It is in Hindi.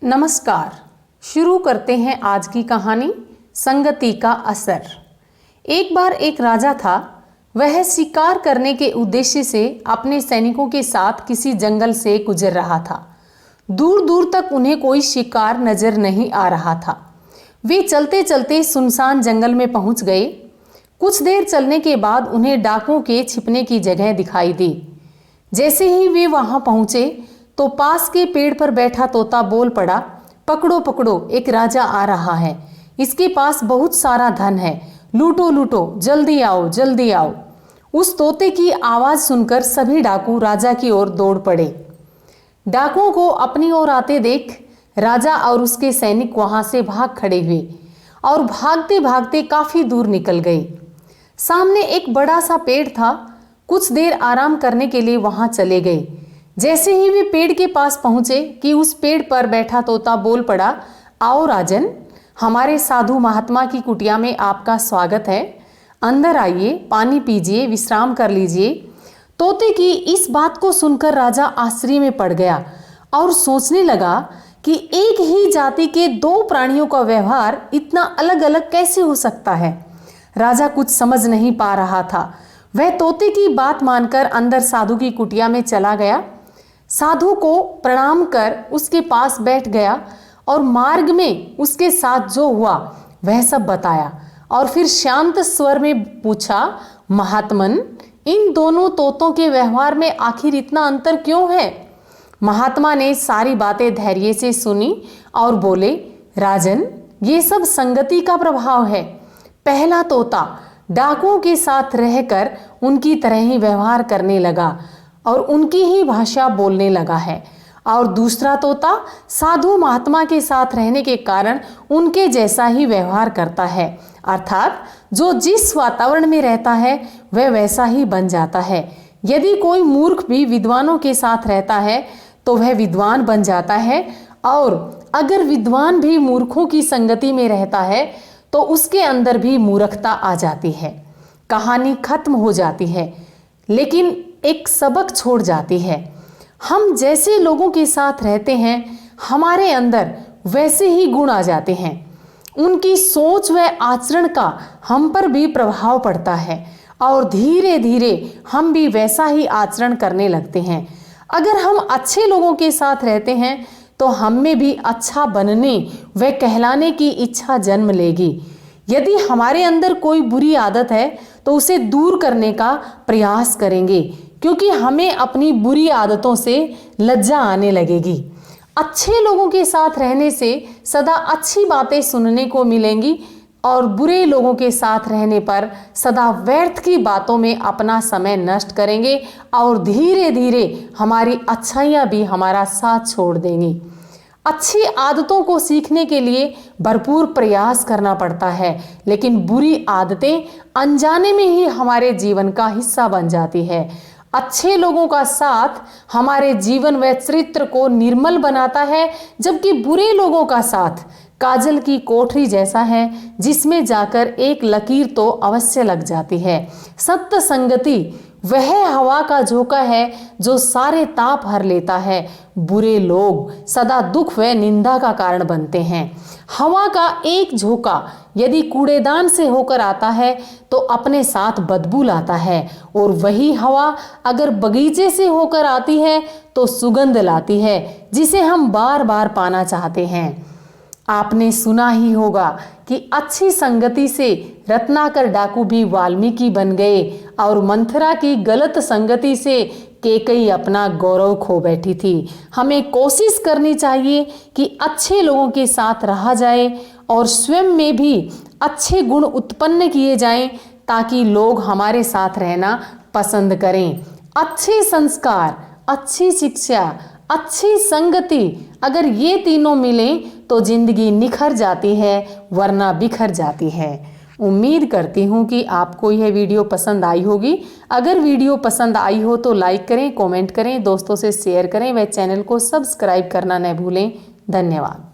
नमस्कार। शुरू करते हैं आज की कहानी संगति का असर। एक बार एक राजा था। वह शिकार करने के उद्देश्य से अपने सैनिकों के साथ किसी जंगल से गुजर रहा था। दूर दूर तक उन्हें कोई शिकार नजर नहीं आ रहा था। वे चलते चलते सुनसान जंगल में पहुंच गए। कुछ देर चलने के बाद उन्हें डाकुओं के छिपने की जगह दिखाई दी। जैसे ही वे वहां पहुंचे तो पास के पेड़ पर बैठा तोता बोल पड़ा, पकड़ो पकड़ो, एक राजा आ रहा है। इसके पास बहुत सारा धन है, लूटो लूटो, जल्दी आओ जल्दी आओ। उस तोते की आवाज सुनकर सभी डाकू राजा की ओर दौड़ पड़े। डाकुओं को अपनी ओर आते देख राजा और उसके सैनिक वहां से भाग खड़े हुए और भागते भागते काफी दूर निकल गए। सामने एक बड़ा सा पेड़ था। कुछ देर आराम करने के लिए वहां चले गए। जैसे ही वे पेड़ के पास पहुंचे कि उस पेड़ पर बैठा तोता बोल पड़ा, आओ राजन, हमारे साधु महात्मा की कुटिया में आपका स्वागत है। अंदर आइए, पानी पीजिए, विश्राम कर लीजिए। तोते की इस बात को सुनकर राजा आश्चर्य में पड़ गया और सोचने लगा कि एक ही जाति के दो प्राणियों का व्यवहार इतना अलग अलग कैसे हो सकता है। राजा कुछ समझ नहीं पा रहा था। वह तोते की बात मानकर अंदर साधु की कुटिया में चला गया। साधु को प्रणाम कर उसके पास बैठ गया और मार्ग में उसके साथ जो हुआ वह सब बताया और फिर शांत स्वर में पूछा, महात्मन, इन दोनों तोतों के व्यवहार में आखिर इतना अंतर क्यों है? महात्मा ने सारी बातें धैर्य से सुनी और बोले, राजन, ये सब संगति का प्रभाव है। पहला तोता डाकुओं के साथ रहकर उनकी तरह ही व्यवहार करने लगा और उनकी ही भाषा बोलने लगा है, और दूसरा तोता साधु महात्मा के साथ रहने के कारण उनके जैसा ही व्यवहार करता है। अर्थात जो जिस वातावरण में रहता है वह वैसा ही बन जाता है। यदि कोई मूर्ख भी विद्वानों के साथ रहता है तो वह विद्वान बन जाता है, और अगर विद्वान भी मूर्खों की संगति में रहता है तो उसके अंदर भी मूर्खता आ जाती है। कहानी खत्म हो जाती है, लेकिन एक सबक छोड़ जाती है। हम जैसे लोगों के साथ रहते हैं हमारे अंदर वैसे ही गुण आ जाते हैं। उनकी सोच व आचरण का हम पर भी प्रभाव पड़ता है और धीरे धीरे हम भी वैसा ही आचरण करने लगते हैं। अगर हम अच्छे लोगों के साथ रहते हैं तो हम में भी अच्छा बनने व कहलाने की इच्छा जन्म लेगी। यदि हमारे अंदर कोई बुरी आदत है तो उसे दूर करने का प्रयास करेंगे, क्योंकि हमें अपनी बुरी आदतों से लज्जा आने लगेगी। अच्छे लोगों के साथ रहने से सदा अच्छी बातें सुनने को मिलेंगी और बुरे लोगों के साथ रहने पर सदा व्यर्थ की बातों में अपना समय नष्ट करेंगे और धीरे धीरे हमारी अच्छाइयाँ भी हमारा साथ छोड़ देंगी। अच्छी आदतों को सीखने के लिए भरपूर प्रयास करना पड़ता है, लेकिन बुरी आदतें अनजाने में ही हमारे जीवन का हिस्सा बन जाती है। अच्छे लोगों का साथ हमारे जीवन व चरित्र को निर्मल बनाता है, जबकि बुरे लोगों का साथ काजल की कोठरी जैसा है, जिसमें जाकर एक लकीर तो अवश्य लग जाती है। सत्य संगति वह हवा का झोंका है जो सारे ताप हर लेता है। बुरे लोग सदा दुख व निंदा का कारण बनते हैं। हवा का एक झोंका यदि कूड़ेदान से होकर आता है तो अपने साथ बदबू लाता है, और वही हवा अगर बगीचे से होकर आती है तो सुगंध लाती है, जिसे हम बार बार पाना चाहते हैं। आपने सुना ही होगा कि अच्छी संगति से रत्नाकर डाकू भी वाल्मीकि बन गए और मंथरा की गलत संगति से कैकेयी अपना गौरव खो बैठी थी। हमें कोशिश करनी चाहिए कि अच्छे लोगों के साथ रहा जाए और स्वयं में भी अच्छे गुण उत्पन्न किए जाएं, ताकि लोग हमारे साथ रहना पसंद करें। अच्छे संस्कार, अच्छी शिक्षा, अच्छी संगति, अगर ये तीनों मिलें तो जिंदगी निखर जाती है, वरना बिखर जाती है। उम्मीद करती हूँ कि आपको यह वीडियो पसंद आई होगी। अगर वीडियो पसंद आई हो तो लाइक करें, कमेंट करें, दोस्तों से शेयर करें व चैनल को सब्सक्राइब करना न भूलें। धन्यवाद।